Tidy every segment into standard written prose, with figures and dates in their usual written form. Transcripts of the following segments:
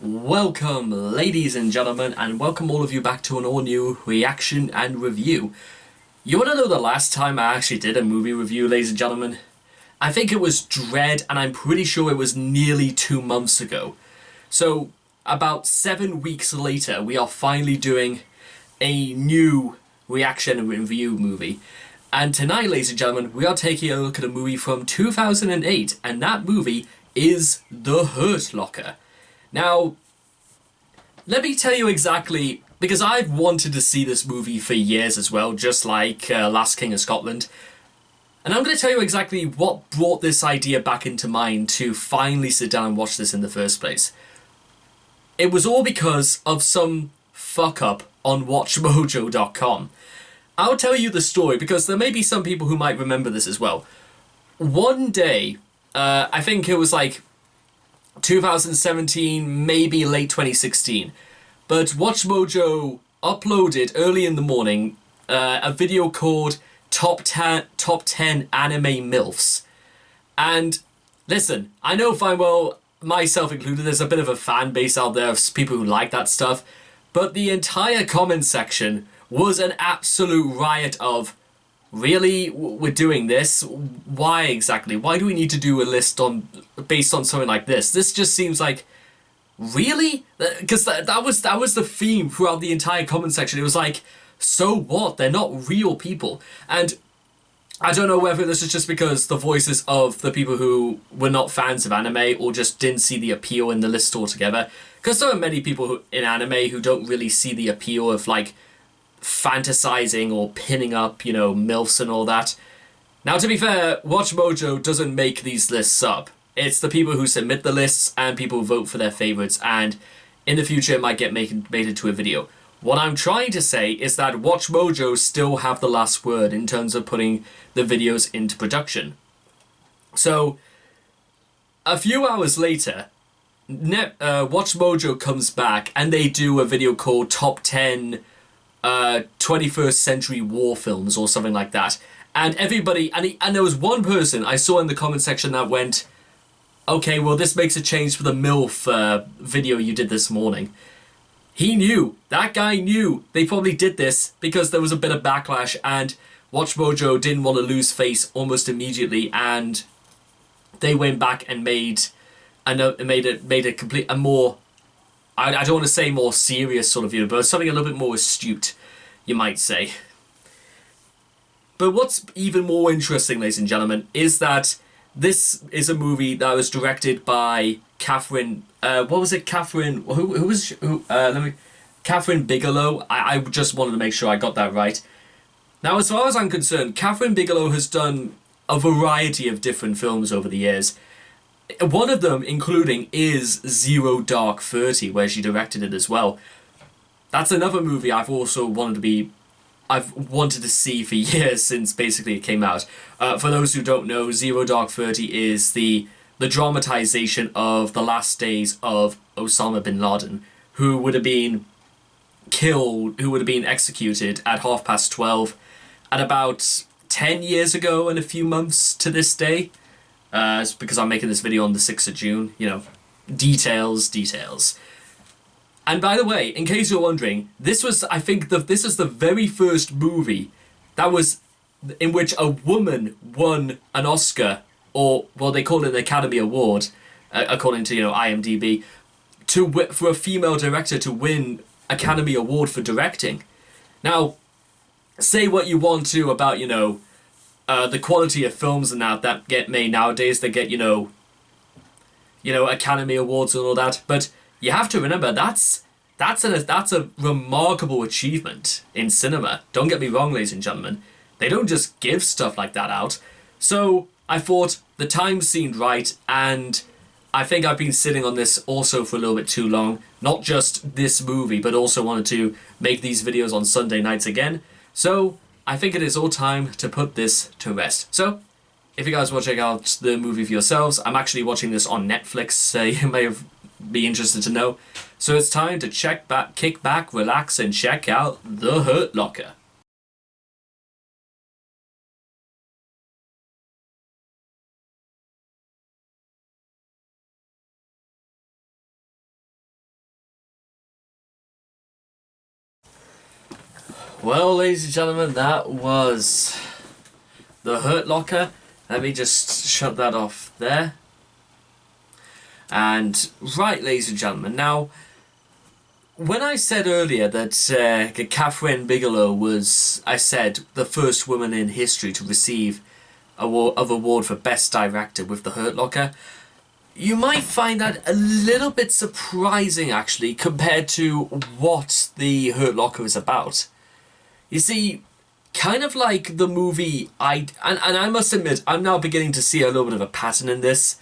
Welcome, ladies and gentlemen, and welcome all of you back to an all-new reaction and review. You want to know the last time I actually did a movie review, ladies and gentlemen? I think it was Dread, and I'm pretty sure it was nearly 2 months ago. So, about 7 weeks later, we are finally doing a new reaction and review movie. And tonight, ladies and gentlemen, we are taking a look at a movie from 2008, and that movie is The Hurt Locker. Now, let me tell you exactly, because I've wanted to see this movie for years as well, just like Last King of Scotland. And I'm going to tell you exactly what brought this idea back into mind to finally sit down and watch this in the first place. It was all because of some fuck up on WatchMojo.com. I'll tell you the story because there may be some people who might remember this as well. One day, I think it was like 2017, maybe late 2016. But WatchMojo uploaded early in the morning a video called Top 10 Anime MILFs. And listen, I know fine well, myself included, there's a bit of a fan base out there of people who like that stuff. But the entire comment section was an absolute riot of, really, we're doing this? Why exactly? Why do we need to do a list based on something like this? This just seems like, really? Because that was the theme throughout the entire comment section. It was like, so what? They're not real people. And I don't know whether this is just because the voices of the people who were not fans of anime or just didn't see the appeal in the list altogether. Because there are many people in anime who don't really see the appeal of, like, fantasizing or pinning up, you know, MILFs and all that. Now, to be fair, WatchMojo doesn't make these lists up. It's the people who submit the lists and people who vote for their favorites, and in the future it might get made into a video. What I'm trying to say is that WatchMojo still have the last word in terms of putting the videos into production. So, a few hours later, WatchMojo comes back and they do a video called Top 10 21st Century War Films or something like that. And everybody, and there was one person I saw in the comment section that went, okay, well, this makes a change for the MILF video you did this morning. He knew. That guy knew they probably did this because there was a bit of backlash and WatchMojo didn't want to lose face almost immediately, and they went back and made a more, I don't want to say more serious sort of video, but something a little bit more astute, you might say. But what's even more interesting, ladies and gentlemen, is that this is a movie that was directed by Catherine. What was it? Catherine. Catherine Bigelow. I just wanted to make sure I got that right. Now, as far as I'm concerned, Catherine Bigelow has done a variety of different films over the years. One of them, including, is Zero Dark 30, where she directed it as well. That's another movie I've wanted to see for years since basically it came out. For those who don't know, Zero Dark 30 is the dramatization of the last days of Osama bin Laden, who would have been killed, who would have been executed at 12:30 at about 10 years ago and a few months to this day. It's because I'm making this video on the 6th of June, you know, details. And by the way, in case you're wondering, this was, I think, this is the very first movie that was in which a woman won an Oscar, or, well, they call it an Academy Award, according to, you know, IMDb, for a female director to win Academy Award for directing. Now, say what you want to about, you know, the quality of films and that get made nowadays, that get, you know, Academy Awards and all that, but you have to remember that's a remarkable achievement in cinema. Don't get me wrong, ladies and gentlemen. They don't just give stuff like that out. So I thought the time seemed right, and I think I've been sitting on this also for a little bit too long. Not just this movie, but also wanted to make these videos on Sunday nights again. So I think it is all time to put this to rest. So if you guys want to check out the movie for yourselves, I'm actually watching this on Netflix. You may be interested to know. So it's time to kick back, relax, and check out The Hurt Locker. Well, ladies and gentlemen, that was The Hurt Locker. Let me just shut that off there. And, right, ladies and gentlemen, now, when I said earlier that Catherine Bigelow was, I said, the first woman in history to receive award for Best Director with The Hurt Locker, you might find that a little bit surprising, actually, compared to what The Hurt Locker is about. You see, kind of like the movie and I must admit, I'm now beginning to see a little bit of a pattern in this.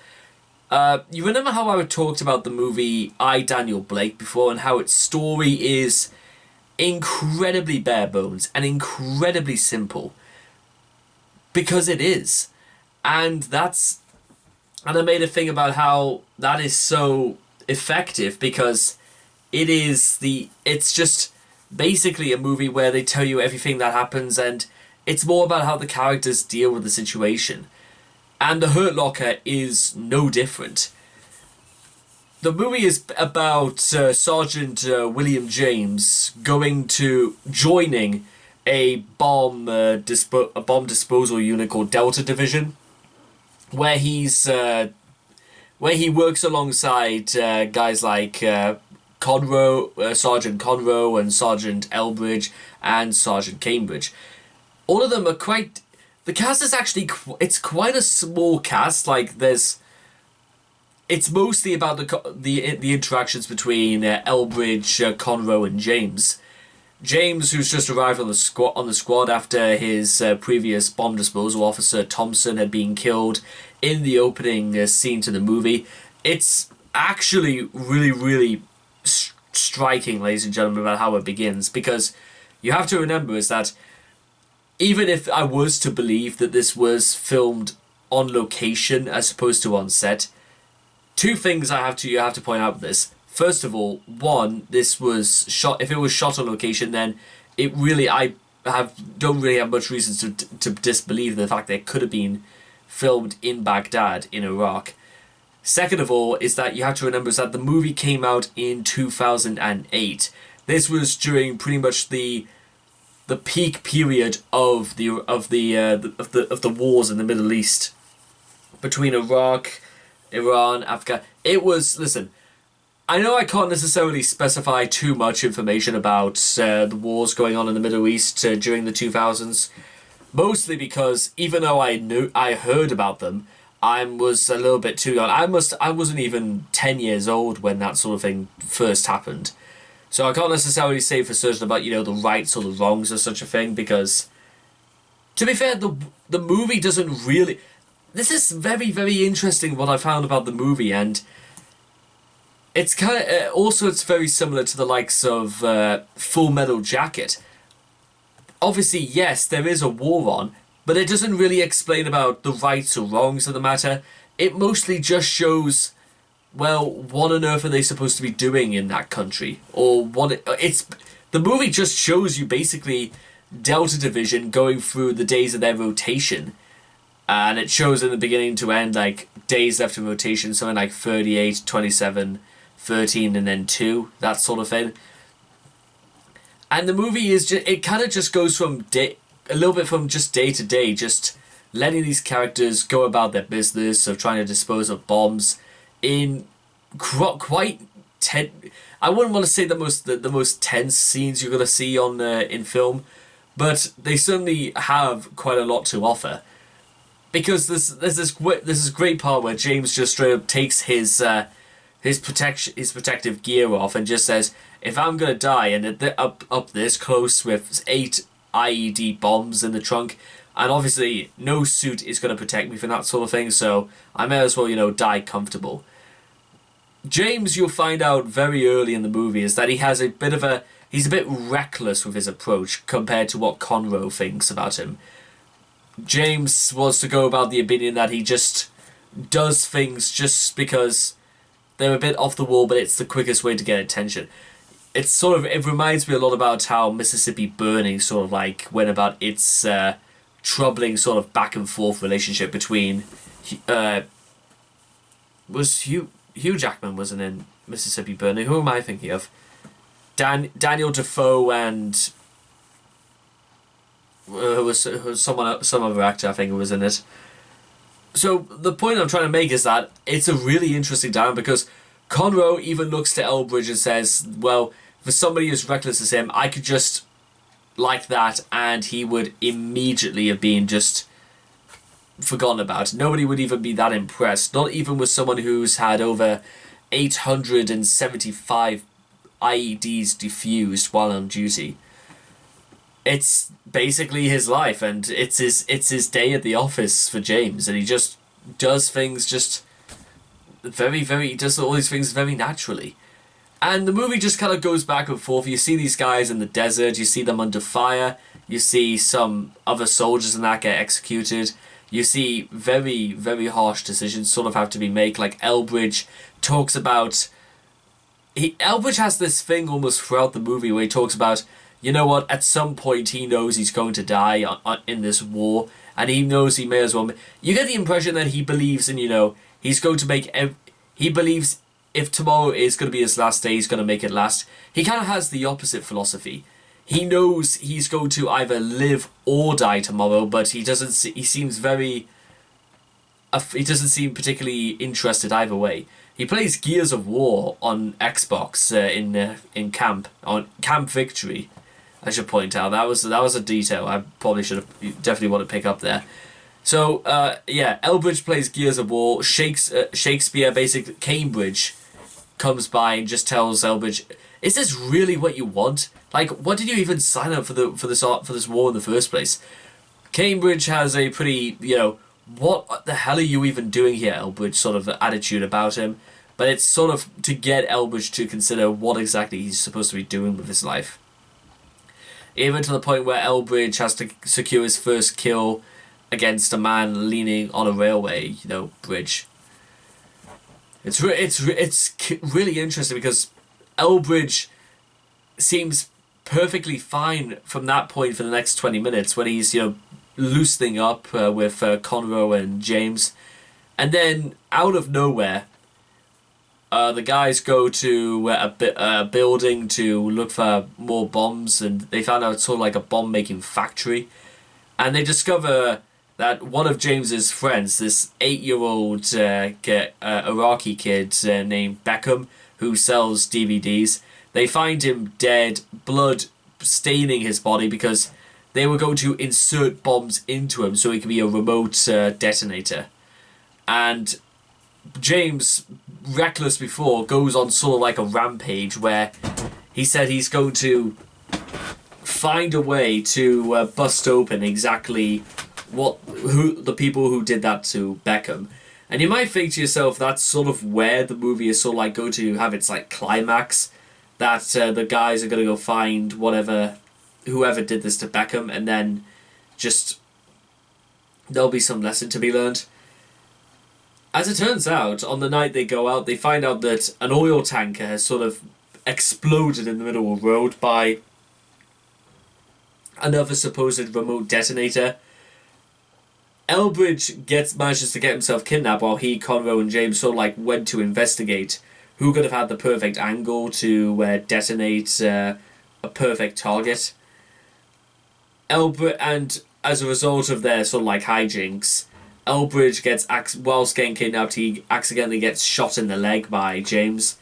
You remember how I talked about the movie I, Daniel Blake before, and how its story is incredibly bare bones and incredibly simple? Because it is. And I made a thing about how that is so effective because it's just basically a movie where they tell you everything that happens, and it's more about how the characters deal with the situation. And The Hurt Locker is no different. The movie is about Sergeant William James joining a bomb disposal unit called Delta Division, where he works alongside guys like Sergeant Conroe and Sergeant Elbridge and Sergeant Cambridge. All of them are quite. The cast is actually it's quite a small cast. Like it's mostly about the interactions between Elbridge, Conroe, and James. James, who's just arrived on the squad after his previous bomb disposal officer Thompson had been killed in the opening scene to the movie. It's actually really, really striking, ladies and gentlemen, about how it begins, because you have to remember is that even if I was to believe that this was filmed on location as opposed to on set, two things you have to point out with this. First of all, one, this was shot. If it was shot on location, then it really don't really have much reason to disbelieve the fact that it could have been filmed in Baghdad in Iraq. Second of all, is that you have to remember is that the movie came out in 2008. This was during pretty much the peak period of the wars in the Middle East between Iraq, Iran, Afghanistan. It was, listen, I know I can't necessarily specify too much information about the wars going on in the Middle East during the 2000s, mostly because even though I heard about them, I was a little bit too young. I wasn't even 10 years old when that sort of thing first happened. So I can't necessarily say for certain about, the rights or the wrongs of such a thing, because, to be fair, the movie doesn't really. This is very, very interesting what I found about the movie, and it's kind of also it's very similar to the likes of Full Metal Jacket. Obviously, yes, there is a war on, but it doesn't really explain about the rights or wrongs of the matter. It mostly just shows, well, what on earth are they supposed to be doing in that country? Or the movie just shows you basically Delta Division going through the days of their rotation. And it shows in the beginning to end, like, days left in rotation, something like 38, 27, 13, and then 2, that sort of thing. And the movie is just, it kind of just goes from a little bit from just day to day, just letting these characters go about their business of trying to dispose of bombs in quite I wouldn't want to say the most tense scenes you're going to see on in film, but they certainly have quite a lot to offer. Because there's this great part where James just straight up takes his protective gear off and just says, if I'm gonna die and up this close with 8 IED bombs in the trunk, and obviously no suit is gonna protect me from that sort of thing, so I may as well die comfortable. James, you'll find out very early in the movie, is that he's a bit reckless with his approach compared to what Conroe thinks about him. James wants to go about the opinion that he just does things just because they're a bit off the wall, but it's the quickest way to get attention. It reminds me a lot about how Mississippi Burning sort of like went about its troubling sort of back and forth relationship between was Hugh Jackman wasn't in Mississippi Burning. Who am I thinking of? Daniel Defoe and who was some other actor, I think, who was in it. So the point I'm trying to make is that it's a really interesting dynamic because Conroe even looks to Elbridge and says, well, for somebody as reckless as him, I could just like that and he would immediately have been just forgotten about. Nobody would even be that impressed. Not even with someone who's had over 875 IEDs defused while on duty. It's basically his life, and it's his day at the office for James, and he just does things just he does all these things very naturally. And the movie just kind of goes back and forth. You see these guys in the desert, you see them under fire, you see some other soldiers and that get executed. You see very, very harsh decisions sort of have to be made. Like Elbridge talks about... Elbridge has this thing almost throughout the movie where he talks about, you know what, at some point he knows he's going to die in this war, and he knows he may as well... You get the impression that he believes in, he's going to make... He believes if tomorrow is going to be his last day, he's going to make it last. He kind of has the opposite philosophy. He knows he's going to either live or die tomorrow, but he doesn't. He seems very. He doesn't seem particularly interested either way. He plays Gears of War on Xbox in Camp on Camp Victory. I should point out that was a detail I probably should have definitely want to pick up there. So Elbridge plays Gears of War. Shakespeare, basically Cambridge, comes by and just tells Elbridge, "Is this really what you want? Like, what did you even sign up for this war in the first place?" Cambridge has a pretty, what the hell are you even doing here, Elbridge, sort of attitude about him. But it's sort of to get Elbridge to consider what exactly he's supposed to be doing with his life. Even to the point where Elbridge has to secure his first kill against a man leaning on a railway, bridge. It's really interesting because Elbridge seems perfectly fine from that point for the next 20 minutes when he's, loosening up with Conroe and James. And then, out of nowhere, the guys go to a building to look for more bombs, and they found out it's sort of like a bomb-making factory. And they discover that one of James's friends, this 8-year-old Iraqi kid named Beckham, who sells DVDs, they find him dead, blood staining his body because they were going to insert bombs into him so he could be a remote detonator. And James, reckless before, goes on sort of like a rampage where he said he's going to find a way to bust open exactly who the people who did that to Beckham. And you might think to yourself, that's sort of where the movie is sort of like going to have its like climax, that the guys are going to go find whoever did this to Beckham, and then just there'll be some lesson to be learned. As it turns out, on the night they go out, they find out that an oil tanker has sort of exploded in the middle of the road by another supposed remote detonator. Elbridge manages to get himself kidnapped while he, Conroe, and James sort of like went to investigate who could have had the perfect angle to detonate a perfect target. And as a result of their sort of like hijinks, Elbridge whilst getting kidnapped, he accidentally gets shot in the leg by James,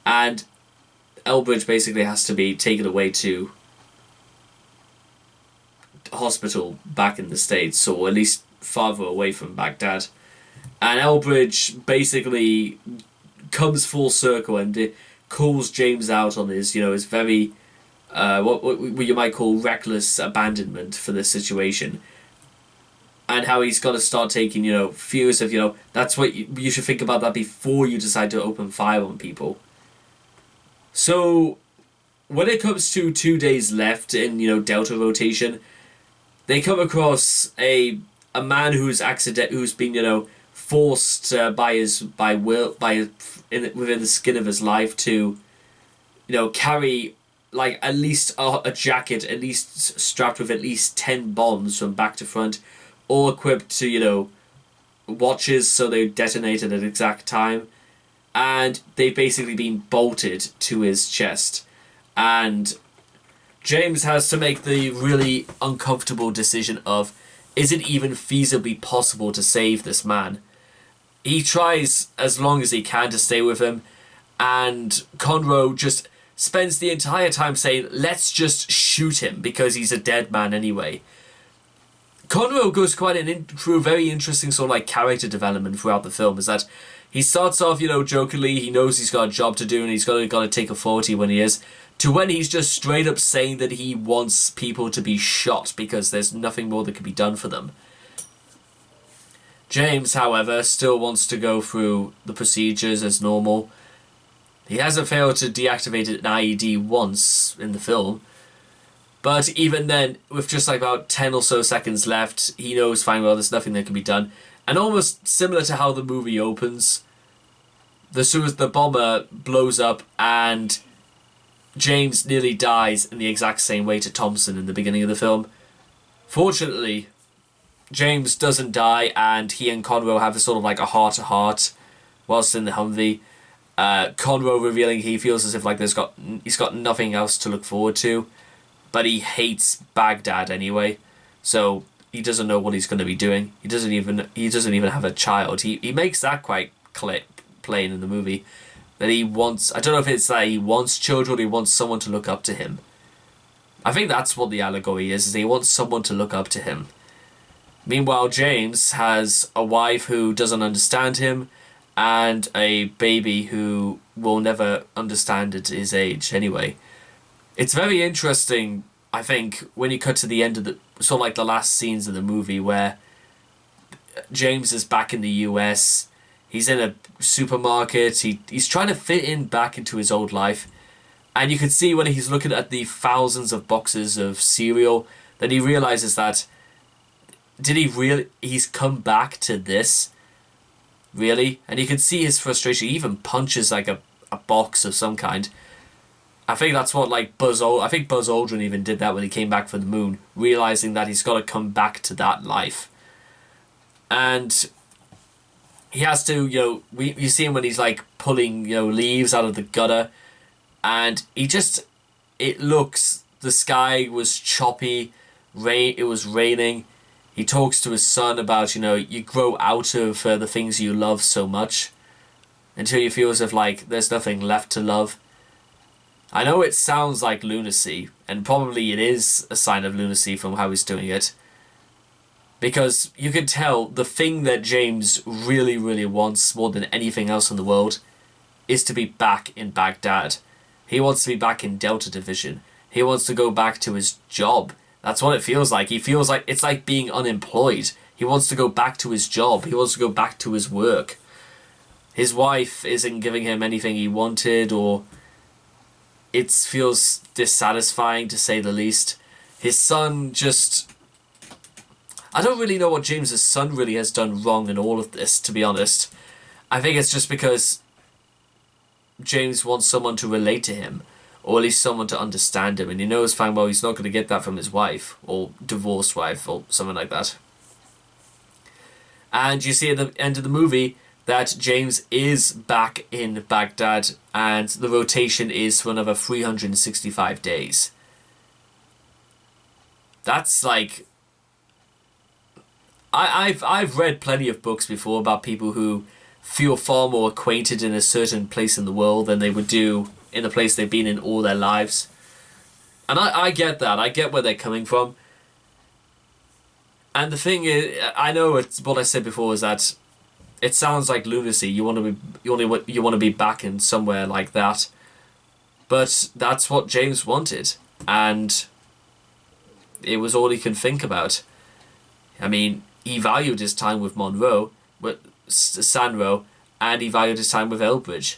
and Elbridge basically has to be taken away to hospital back in the States, or at least farther away from Baghdad. And Elbridge basically comes full circle and calls James out on his, his very, what you might call reckless abandonment for this situation. And how he's got to start taking, fears of, that's what you should think about that before you decide to open fire on people. So, when it comes to 2 days left in, Delta rotation, they come across a man who's been, forced within the skin of his life to, carry like at least a jacket, at least strapped with at least 10 bombs from back to front, all equipped to, watches so they detonate at an exact time, and they've basically been bolted to his chest. And James has to make the really uncomfortable decision of, is it even feasibly possible to save this man? He tries as long as he can to stay with him, and Conroe just spends the entire time saying, let's just shoot him because he's a dead man anyway. Conroe goes through a very interesting sort of like character development throughout the film. Is that he starts off, jokingly, he knows he's got a job to do and he's got to take authority when he is, to when he's just straight up saying that he wants people to be shot because there's nothing more that can be done for them. James, however, still wants to go through the procedures as normal. He hasn't failed to deactivate an IED once in the film, but even then, with just like about 10 or so seconds left, he knows fine well there's nothing that can be done. And almost similar to how the movie opens, the bomber blows up and James nearly dies in the exact same way to Thompson in the beginning of the film. Fortunately, James doesn't die, and he and Conroe have a sort of like a heart-to-heart whilst in the Humvee. Conroe revealing he feels as if like he's got nothing else to look forward to, but he hates Baghdad anyway, so he doesn't know what he's going to be doing. He doesn't even have a child. He makes that quite plain in the movie, that he wants, I don't know if it's that he wants children or he wants someone to look up to him. I think that's what the allegory is he wants someone to look up to him. Meanwhile, James has a wife who doesn't understand him and a baby who will never understand at his age anyway. It's very interesting, I think, when you cut to the end of the, sort of like the last scenes of the movie where James is back in the US, he's in a supermarket, he's trying to fit in back into his old life, and you can see when he's looking at the thousands of boxes of cereal that he realizes that he's come back to this? Really? And you can see his frustration. He even punches like a box of some kind. I think that's what like Buzz Aldrin even did that when he came back from the moon, realizing that he's got to come back to that life. And he has to, you see him when he's like pulling, leaves out of the gutter, and the sky was choppy, it was raining. He talks to his son about, you grow out of the things you love so much until you feel as if, like, there's nothing left to love. I know it sounds like lunacy, and probably it is a sign of lunacy from how he's doing it. Because you can tell the thing that James really, really wants more than anything else in the world is to be back in Baghdad. He wants to be back in Delta Division. He wants to go back to his job. That's what it feels like. He feels like it's like being unemployed. He wants to go back to his job. He wants to go back to his work. His wife isn't giving him anything he wanted, or it feels dissatisfying to say the least. His son just... I don't really know what James's son really has done wrong in all of this, to be honest. I think it's just because James wants someone to relate to him, or at least someone to understand him, and he knows fine well he's not going to get that from his wife, or divorced wife, or something like that. And you see at the end of the movie that James is back in Baghdad, and the rotation is for another 365 days. That's like... I've read plenty of books before about people who feel far more acquainted in a certain place in the world than they would do in a place they've been in all their lives. And I get that. I get where they're coming from. And the thing is, I know it's what I said before, is that it sounds like lunacy. You want to be back in somewhere like that. But that's what James wanted, and it was all he could think about. I mean, he valued his time with Sanro, and he valued his time with Elbridge.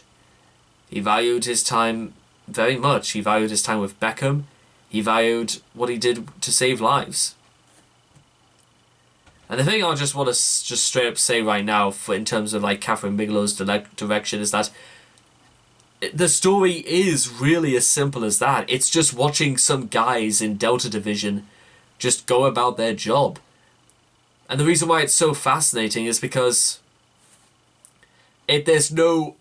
He valued his time very much. He valued his time with Beckham. He valued what he did to save lives. And the thing I just want to just straight up say right now, in terms of like Catherine Bigelow's direction, is that the story is really as simple as that. It's just watching some guys in Delta Division just go about their job. And the reason why it's so fascinating is because there's no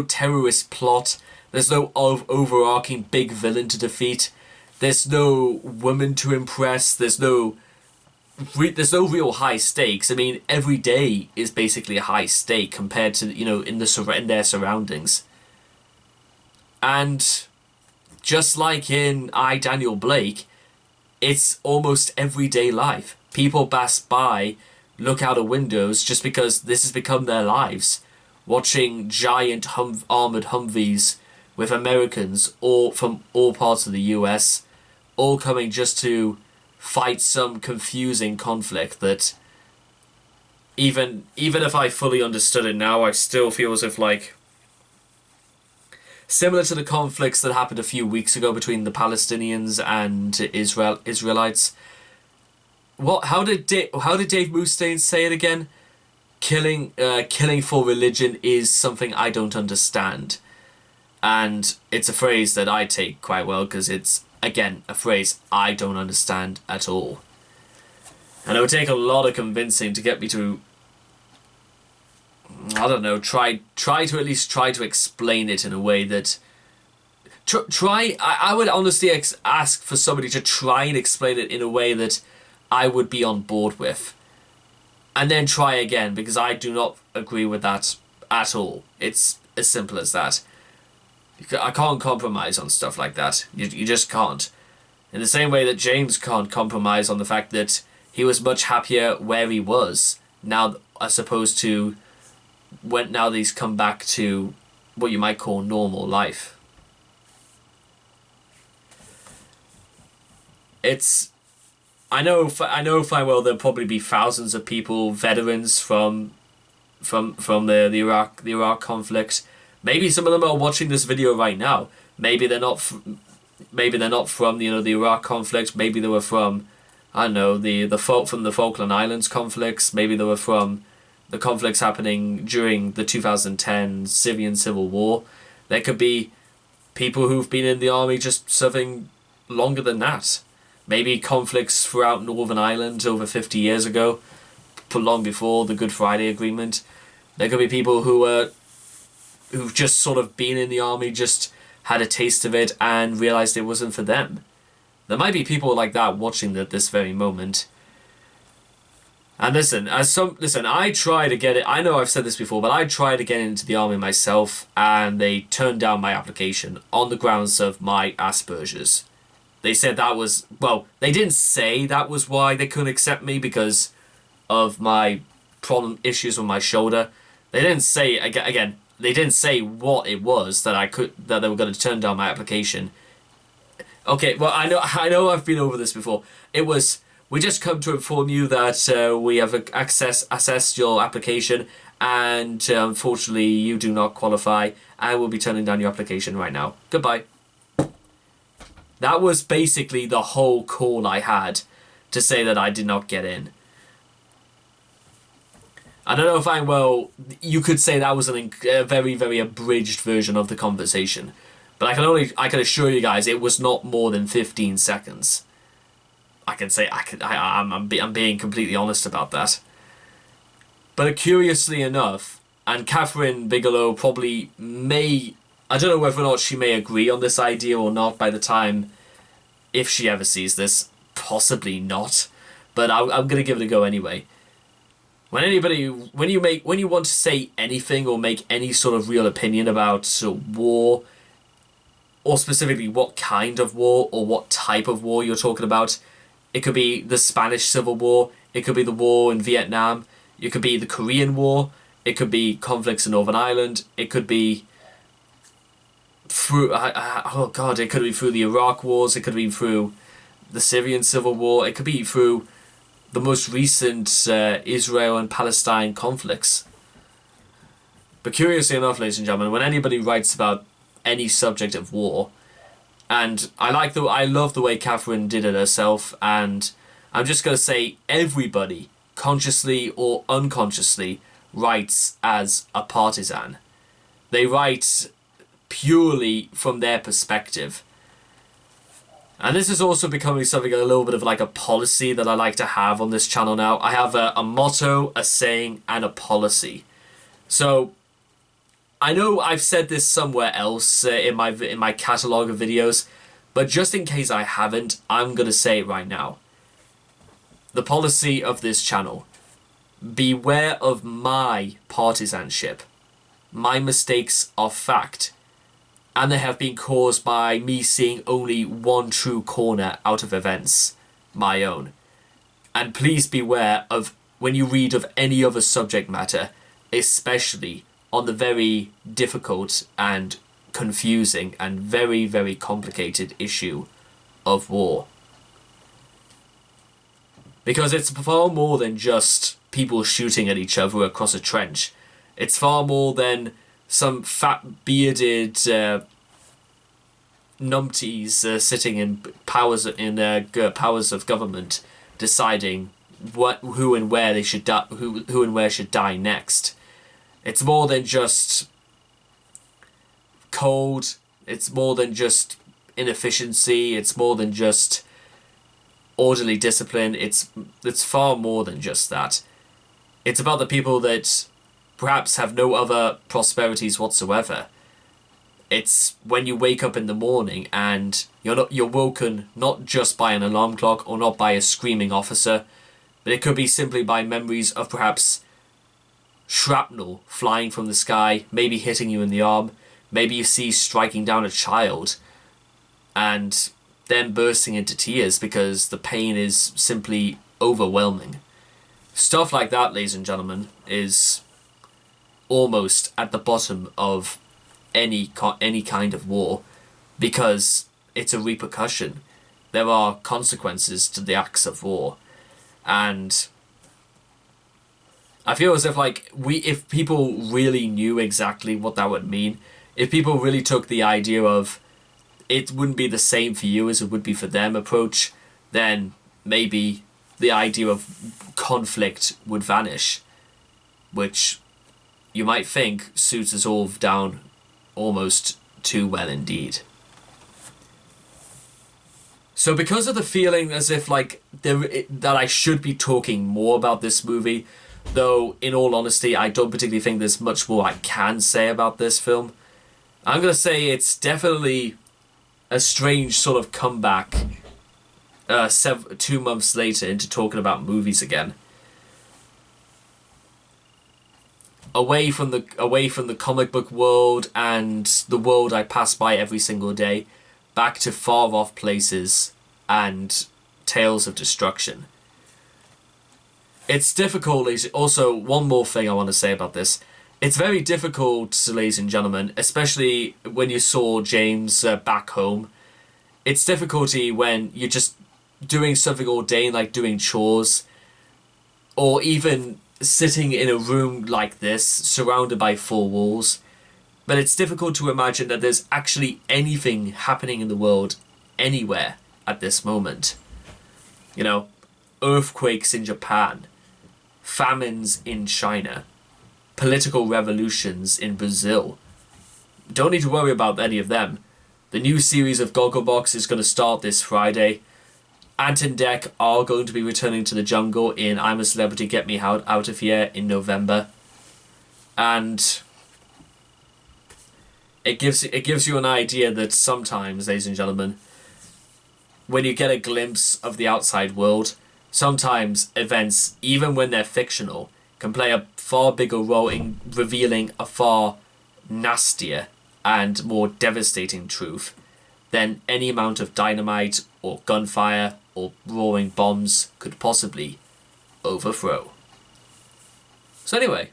terrorist plot. There's no overarching big villain to defeat. There's no woman to impress. There's no real high stakes. I mean, every day is basically a high stake compared to, in their surroundings. And just like in I, Daniel Blake, it's almost everyday life. People pass by, look out of windows just because this has become their lives. Watching giant armored Humvees with Americans all from all parts of the US, all coming just to fight some confusing conflict that even if I fully understood it now, I still feel as if, like, similar to the conflicts that happened a few weeks ago between the Palestinians and Israelites. How did Dave Mustaine say it again? Killing for religion is something I don't understand. And it's a phrase that I take quite well because it's, again, a phrase I don't understand at all. And it would take a lot of convincing to get me to, I don't know, try to at least try to explain it in a way that... I would honestly ask for somebody to try and explain it in a way that I would be on board with. And then try again, because I do not agree with that at all. It's as simple as that. I can't compromise on stuff like that. You just can't. In the same way that James can't compromise on the fact that he was much happier where he was now, as opposed to now that he's come back to what you might call normal life. I know fine well there'll probably be thousands of people, veterans from the Iraq conflict. Maybe some of them are watching this video right now. Maybe they're not from the Iraq conflict. Maybe they were from, I don't know, from the Falkland Islands conflicts. Maybe they were from the conflicts happening during the 2010 Syrian civil war. There could be people who've been in the army just serving longer than that. Maybe conflicts throughout Northern Ireland over 50 years ago, long before the Good Friday Agreement. There could be people who've just sort of been in the army, just had a taste of it and realised it wasn't for them. There might be people like that watching at this very moment. And listen, I tried to get it. I know I've said this before, but I tried to get into the army myself, and they turned down my application on the grounds of my Asperger's. They said that was, well, they didn't say that was why they couldn't accept me, because of my issues with my shoulder. They didn't say, again, they didn't say what it was that they were going to turn down my application. Okay, well, I know I've been over this before. It was, we just come to inform you that we have assessed your application, and unfortunately you do not qualify, and we'll be turning down your application right now. Goodbye. That was basically the whole call I had to say that I did not get in. I don't know if you could say that was a very, very abridged version of the conversation. But I can assure you guys it was not more than 15 seconds. I'm being completely honest about that. But curiously enough, and Catherine Bigelow probably may, I don't know whether or not she may agree on this idea or not by the time, if she ever sees this, possibly not. But I'm going to give it a go anyway. When you want to say anything or make any sort of real opinion about war, or specifically what kind of war or what type of war you're talking about, it could be the Spanish Civil War, it could be the war in Vietnam, it could be the Korean War, it could be conflicts in Northern Ireland, it could be through, it could be through the Iraq wars, it could be through the Syrian Civil War, it could be through the most recent Israel and Palestine conflicts. But curiously enough, ladies and gentlemen, when anybody writes about any subject of war, and I love the way Catherine did it herself, and I'm just going to say everybody, consciously or unconsciously, writes as a partisan. They write purely from their perspective. And this is also becoming something a little bit of like a policy that I like to have on this channel now. I have a motto, a saying, and a policy. So I know I've said this somewhere else in my catalogue of videos, But just in case I haven't, I'm going to say it right now. The policy of this channel: beware of my partisanship. My mistakes are fact, and they have been caused by me seeing only one true corner out of events, my own. And please beware of when you read of any other subject matter, especially on the very difficult and confusing and very, very complicated issue of war. Because it's far more than just people shooting at each other across a trench. It's far more than some fat bearded numpties sitting in powers of government deciding who and where they should die, who and where should die next. It's more than just cold. It's more than just inefficiency. It's more than just orderly discipline. It's far more than just that. It's about the people that perhaps have no other prosperities whatsoever. It's when you wake up in the morning and you're woken not just by an alarm clock or not by a screaming officer, but it could be simply by memories of perhaps shrapnel flying from the sky, maybe hitting you in the arm, maybe you see striking down a child, and then bursting into tears because the pain is simply overwhelming. Stuff like that, ladies and gentlemen, is almost at the bottom of any kind of war, because it's a repercussion. There are consequences to the acts of war, and I feel as if if people really knew exactly what that would mean, if people really took the idea of it wouldn't be the same for you as it would be for them approach, then maybe the idea of conflict would vanish, which you might think suits us all down almost too well indeed. So because of the feeling as if that I should be talking more about this movie, though in all honesty I don't particularly think there's much more I can say about this film, I'm going to say it's definitely a strange sort of comeback 2 months later into talking about movies again. Away from the comic book world and the world I pass by every single day, back to far off places and tales of destruction. It's difficult. Also, one more thing I want to say about this. It's very difficult, ladies and gentlemen, especially when you saw James back home. It's difficulty when you're just doing something all day, like doing chores, or even sitting in a room like this, surrounded by four walls. But it's difficult to imagine that there's actually anything happening in the world anywhere at this moment. You know, earthquakes in Japan, famines in China, political revolutions in Brazil. Don't need to worry about any of them. The new series of Gogglebox is going to start this Friday. Ant and Dec are going to be returning to the jungle in I'm a Celebrity, Get Me Out of Here in November. And it gives you an idea that sometimes, ladies and gentlemen, when you get a glimpse of the outside world, sometimes events, even when they're fictional, can play a far bigger role in revealing a far nastier and more devastating truth than any amount of dynamite or gunfire or roaring bombs could possibly overthrow. So anyway,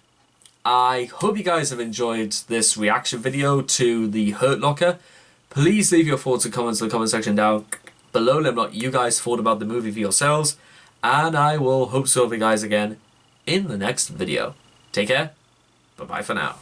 I hope you guys have enjoyed this reaction video to The Hurt Locker. Please leave your thoughts and comments in the comment section down below. Let me know what you guys thought about the movie for yourselves. And I will hope to see you guys again in the next video. Take care. Bye-bye for now.